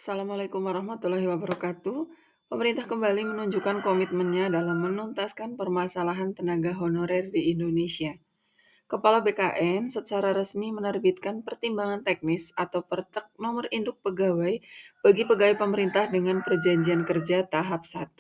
Assalamualaikum warahmatullahi wabarakatuh. Pemerintah kembali menunjukkan komitmennya dalam menuntaskan permasalahan tenaga honorer di Indonesia. Kepala BKN secara resmi menerbitkan pertimbangan teknis atau Pertek nomor induk pegawai bagi pegawai pemerintah dengan perjanjian kerja tahap 1.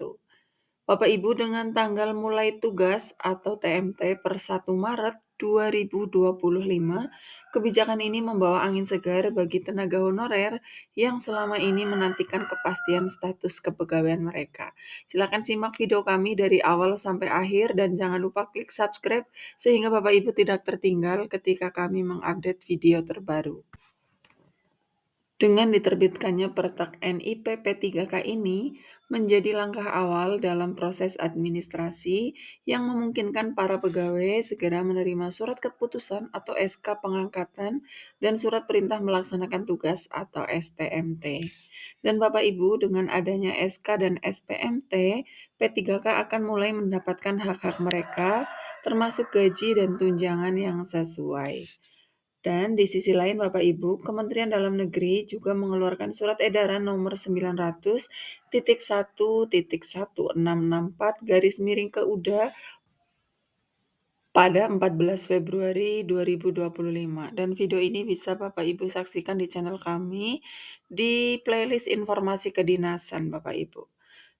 Bapak Ibu, dengan tanggal mulai tugas atau TMT per 1 Maret 2025, kebijakan ini membawa angin segar bagi tenaga honorer yang selama ini menantikan kepastian status kepegawaian mereka. Silakan simak video kami dari awal sampai akhir dan jangan lupa klik subscribe sehingga Bapak Ibu tidak tertinggal ketika kami mengupdate video terbaru. Dengan diterbitkannya Pertek NIP P3K ini menjadi langkah awal dalam proses administrasi yang memungkinkan para pegawai segera menerima surat keputusan atau SK pengangkatan dan surat perintah melaksanakan tugas atau SPMT. Dan Bapak Ibu, dengan adanya SK dan SPMT, P3K akan mulai mendapatkan hak-hak mereka termasuk gaji dan tunjangan yang sesuai. Dan di sisi lain Bapak Ibu, Kementerian Dalam Negeri juga mengeluarkan surat edaran nomor 900.1.1664 garis miring ke-UDA pada 14 Februari 2025. Dan video ini bisa Bapak Ibu saksikan di channel kami di playlist informasi kedinasan Bapak Ibu.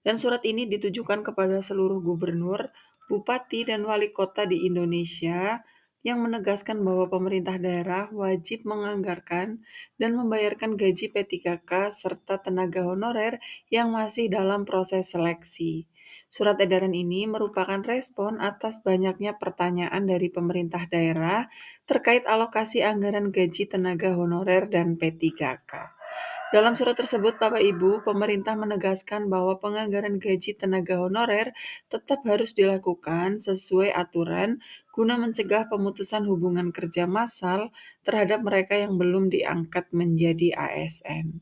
Dan surat ini ditujukan kepada seluruh gubernur, bupati, dan wali kota di Indonesia yang menegaskan bahwa pemerintah daerah wajib menganggarkan dan membayarkan gaji P3K serta tenaga honorer yang masih dalam proses seleksi. Surat edaran ini merupakan respon atas banyaknya pertanyaan dari pemerintah daerah terkait alokasi anggaran gaji tenaga honorer dan P3K. Dalam surat tersebut, Bapak Ibu, pemerintah menegaskan bahwa penganggaran gaji tenaga honorer tetap harus dilakukan sesuai aturan guna mencegah pemutusan hubungan kerja massal terhadap mereka yang belum diangkat menjadi ASN.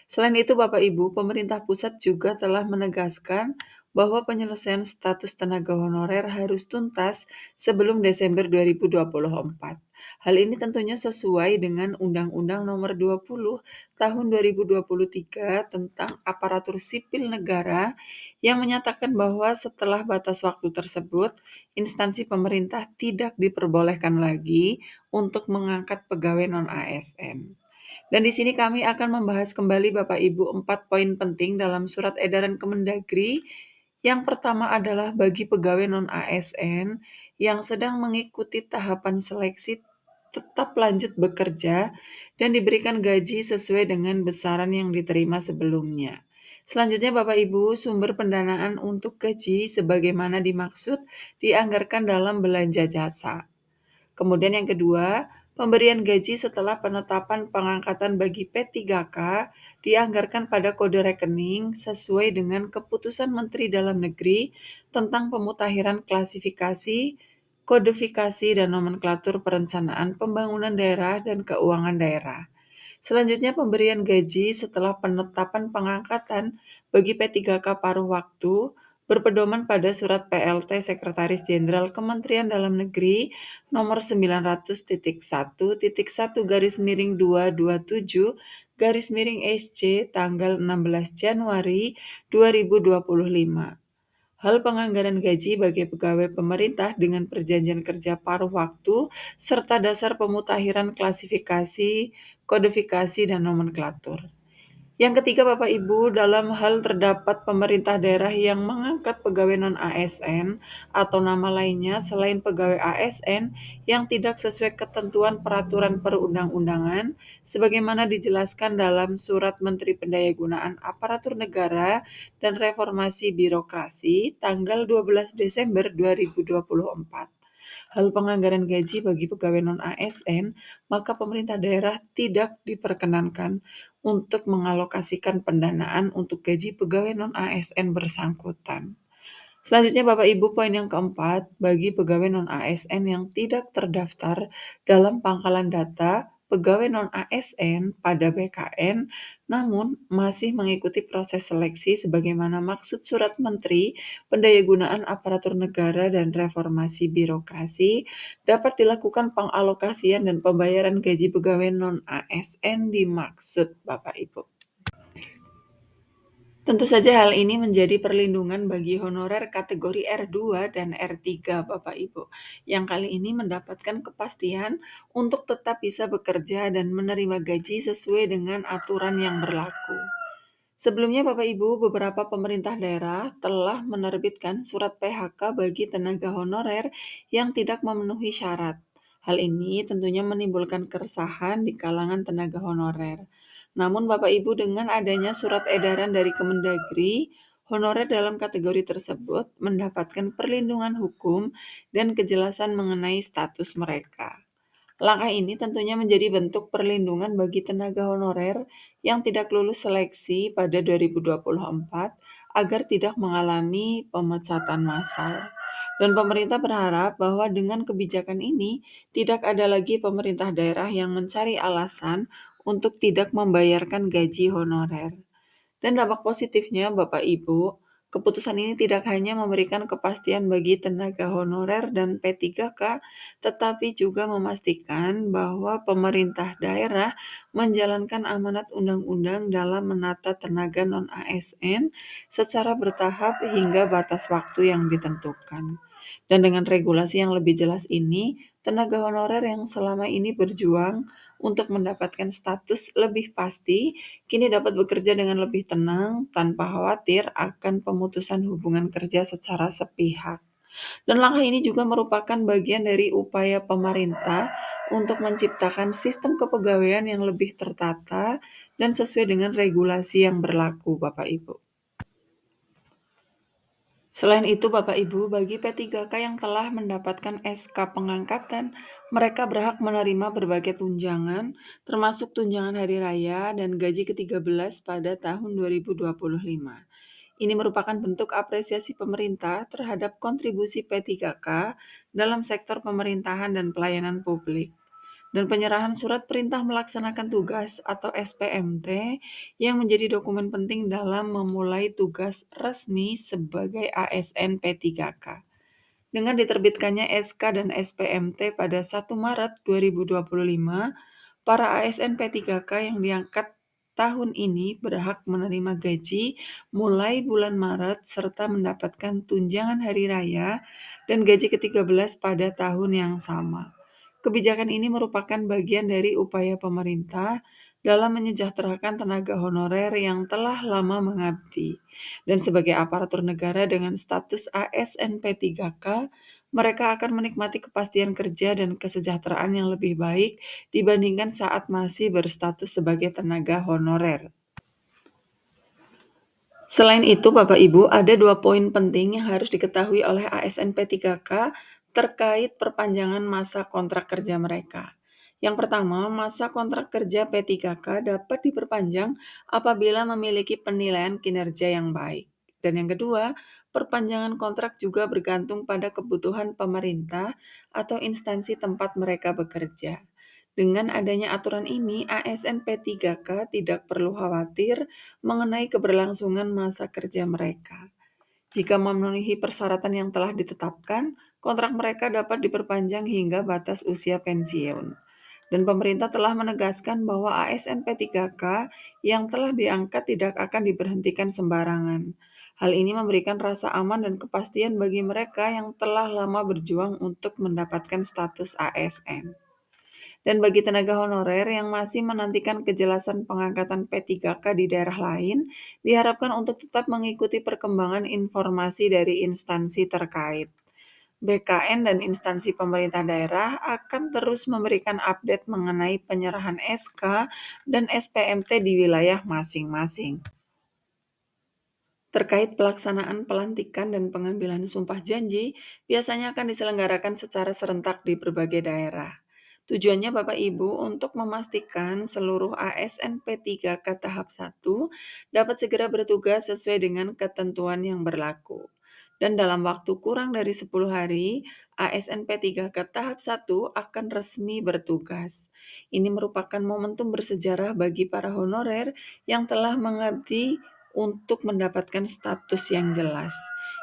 Selain itu, Bapak Ibu, pemerintah pusat juga telah menegaskan bahwa penyelesaian status tenaga honorer harus tuntas sebelum Desember 2024. Hal ini tentunya sesuai dengan Undang-Undang Nomor 20 Tahun 2023 tentang Aparatur Sipil Negara yang menyatakan bahwa setelah batas waktu tersebut, instansi pemerintah tidak diperbolehkan lagi untuk mengangkat pegawai non-ASN. Dan di sini kami akan membahas kembali Bapak Ibu 4 poin penting dalam surat edaran Kemendagri. Yang pertama adalah bagi pegawai non-ASN yang sedang mengikuti tahapan seleksi tetap lanjut bekerja dan diberikan gaji sesuai dengan besaran yang diterima sebelumnya. Selanjutnya Bapak Ibu, sumber pendanaan untuk gaji sebagaimana dimaksud dianggarkan dalam belanja jasa. Kemudian yang kedua, pemberian gaji setelah penetapan pengangkatan bagi P3K dianggarkan pada kode rekening sesuai dengan keputusan Menteri Dalam Negeri tentang pemutakhiran klasifikasi, kodifikasi, dan nomenklatur perencanaan pembangunan daerah dan keuangan daerah. Selanjutnya pemberian gaji setelah penetapan pengangkatan bagi P3K paruh waktu berpedoman pada Surat PLT Sekretaris Jenderal Kementerian Dalam Negeri nomor 900.1.227 tanggal 16 Januari 2025. Hal penganggaran gaji bagi pegawai pemerintah dengan perjanjian kerja paruh waktu serta dasar pemutakhiran klasifikasi, kodifikasi, dan nomenklatur. Yang ketiga Bapak Ibu, dalam hal terdapat pemerintah daerah yang mengangkat pegawai non-ASN atau nama lainnya selain pegawai ASN yang tidak sesuai ketentuan peraturan perundang-undangan sebagaimana dijelaskan dalam Surat Menteri Pendayagunaan Aparatur Negara dan Reformasi Birokrasi tanggal 12 Desember 2024. Hal penganggaran gaji bagi pegawai non-ASN, maka pemerintah daerah tidak diperkenankan untuk mengalokasikan pendanaan untuk gaji pegawai non-ASN bersangkutan. Selanjutnya Bapak Ibu, poin yang keempat, bagi pegawai non-ASN yang tidak terdaftar dalam pangkalan data pegawai non-ASN pada BKN, namun masih mengikuti proses seleksi sebagaimana maksud Surat Menteri Pendayagunaan Aparatur Negara dan Reformasi Birokrasi, dapat dilakukan pengalokasian dan pembayaran gaji pegawai non-ASN dimaksud Bapak Ibu. Tentu saja hal ini menjadi perlindungan bagi honorer kategori R2 dan R3 Bapak Ibu, yang kali ini mendapatkan kepastian untuk tetap bisa bekerja dan menerima gaji sesuai dengan aturan yang berlaku. Sebelumnya Bapak Ibu, beberapa pemerintah daerah telah menerbitkan surat PHK bagi tenaga honorer yang tidak memenuhi syarat. Hal ini tentunya menimbulkan keresahan di kalangan tenaga honorer. Namun Bapak Ibu, dengan adanya surat edaran dari Kemendagri, honorer dalam kategori tersebut mendapatkan perlindungan hukum dan kejelasan mengenai status mereka. Langkah ini tentunya menjadi bentuk perlindungan bagi tenaga honorer yang tidak lulus seleksi pada 2024 agar tidak mengalami pemecatan massal. Dan pemerintah berharap bahwa dengan kebijakan ini tidak ada lagi pemerintah daerah yang mencari alasan untuk tidak membayarkan gaji honorer. Dan dampak positifnya, Bapak Ibu, keputusan ini tidak hanya memberikan kepastian bagi tenaga honorer dan P3K, tetapi juga memastikan bahwa pemerintah daerah menjalankan amanat undang-undang dalam menata tenaga non-ASN secara bertahap hingga batas waktu yang ditentukan. Dan dengan regulasi yang lebih jelas ini, tenaga honorer yang selama ini berjuang untuk mendapatkan status lebih pasti, kini dapat bekerja dengan lebih tenang tanpa khawatir akan pemutusan hubungan kerja secara sepihak. Dan langkah ini juga merupakan bagian dari upaya pemerintah untuk menciptakan sistem kepegawaian yang lebih tertata dan sesuai dengan regulasi yang berlaku, Bapak Ibu. Selain itu, Bapak Ibu, bagi P3K yang telah mendapatkan SK pengangkatan, mereka berhak menerima berbagai tunjangan, termasuk tunjangan hari raya dan gaji ke-13 pada tahun 2025. Ini merupakan bentuk apresiasi pemerintah terhadap kontribusi P3K dalam sektor pemerintahan dan pelayanan publik. Dan penyerahan surat perintah melaksanakan tugas atau SPMT yang menjadi dokumen penting dalam memulai tugas resmi sebagai ASN P3K. Dengan diterbitkannya SK dan SPMT pada 1 Maret 2025, para ASN P3K yang diangkat tahun ini berhak menerima gaji mulai bulan Maret serta mendapatkan tunjangan hari raya dan gaji ke-13 pada tahun yang sama. Kebijakan ini merupakan bagian dari upaya pemerintah dalam menyejahterakan tenaga honorer yang telah lama mengabdi. Dan sebagai aparatur negara dengan status ASN P3K, mereka akan menikmati kepastian kerja dan kesejahteraan yang lebih baik dibandingkan saat masih berstatus sebagai tenaga honorer. Selain itu, Bapak Ibu, ada 2 poin penting yang harus diketahui oleh ASN P3K terkait perpanjangan masa kontrak kerja mereka. Yang pertama, masa kontrak kerja P3K dapat diperpanjang apabila memiliki penilaian kinerja yang baik. Dan yang kedua, perpanjangan kontrak juga bergantung pada kebutuhan pemerintah atau instansi tempat mereka bekerja. Dengan adanya aturan ini, ASN P3K tidak perlu khawatir mengenai keberlangsungan masa kerja mereka. Jika memenuhi persyaratan yang telah ditetapkan, kontrak mereka dapat diperpanjang hingga batas usia pensiun. Dan pemerintah telah menegaskan bahwa ASN P3K yang telah diangkat tidak akan diberhentikan sembarangan. Hal ini memberikan rasa aman dan kepastian bagi mereka yang telah lama berjuang untuk mendapatkan status ASN. Dan bagi tenaga honorer yang masih menantikan kejelasan pengangkatan P3K di daerah lain, diharapkan untuk tetap mengikuti perkembangan informasi dari instansi terkait. BKN dan instansi pemerintah daerah akan terus memberikan update mengenai penyerahan SK dan SPMT di wilayah masing-masing. Terkait pelaksanaan pelantikan dan pengambilan sumpah janji, biasanya akan diselenggarakan secara serentak di berbagai daerah. Tujuannya Bapak Ibu untuk memastikan seluruh ASN P3K tahap 1 dapat segera bertugas sesuai dengan ketentuan yang berlaku. Dan dalam waktu kurang dari 10 hari, ASN P3K tahap 1 akan resmi bertugas. Ini merupakan momentum bersejarah bagi para honorer yang telah mengabdi untuk mendapatkan status yang jelas.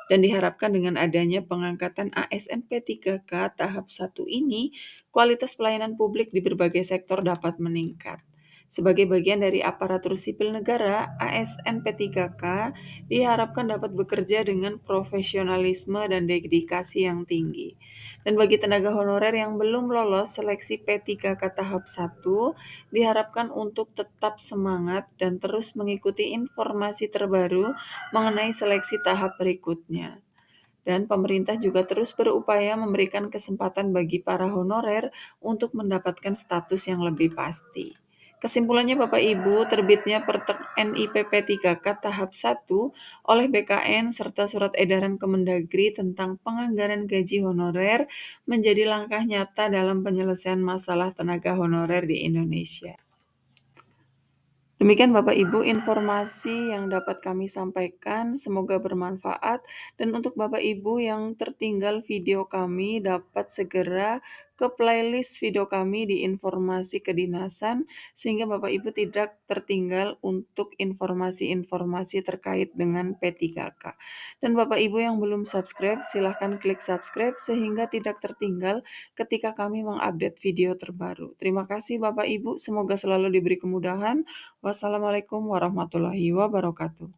Dan diharapkan dengan adanya pengangkatan ASN P3K tahap 1 ini, kualitas pelayanan publik di berbagai sektor dapat meningkat. Sebagai bagian dari aparatur sipil negara, ASN P3K diharapkan dapat bekerja dengan profesionalisme dan dedikasi yang tinggi. Dan bagi tenaga honorer yang belum lolos seleksi P3K tahap 1, diharapkan untuk tetap semangat dan terus mengikuti informasi terbaru mengenai seleksi tahap berikutnya. Dan pemerintah juga terus berupaya memberikan kesempatan bagi para honorer untuk mendapatkan status yang lebih pasti. Kesimpulannya Bapak Ibu, terbitnya Pertek NIP P3K tahap 1 oleh BKN serta surat edaran Kemendagri tentang penganggaran gaji honorer menjadi langkah nyata dalam penyelesaian masalah tenaga honorer di Indonesia. Demikian Bapak Ibu informasi yang dapat kami sampaikan, semoga bermanfaat. Dan untuk Bapak Ibu yang tertinggal video kami dapat segera ke playlist video kami di informasi kedinasan, sehingga Bapak Ibu tidak tertinggal untuk informasi-informasi terkait dengan P3K. Dan Bapak Ibu yang belum subscribe, silahkan klik subscribe sehingga tidak tertinggal ketika kami mengupdate video terbaru. Terima kasih Bapak Ibu, semoga selalu diberi kemudahan. Wassalamualaikum warahmatullahi wabarakatuh.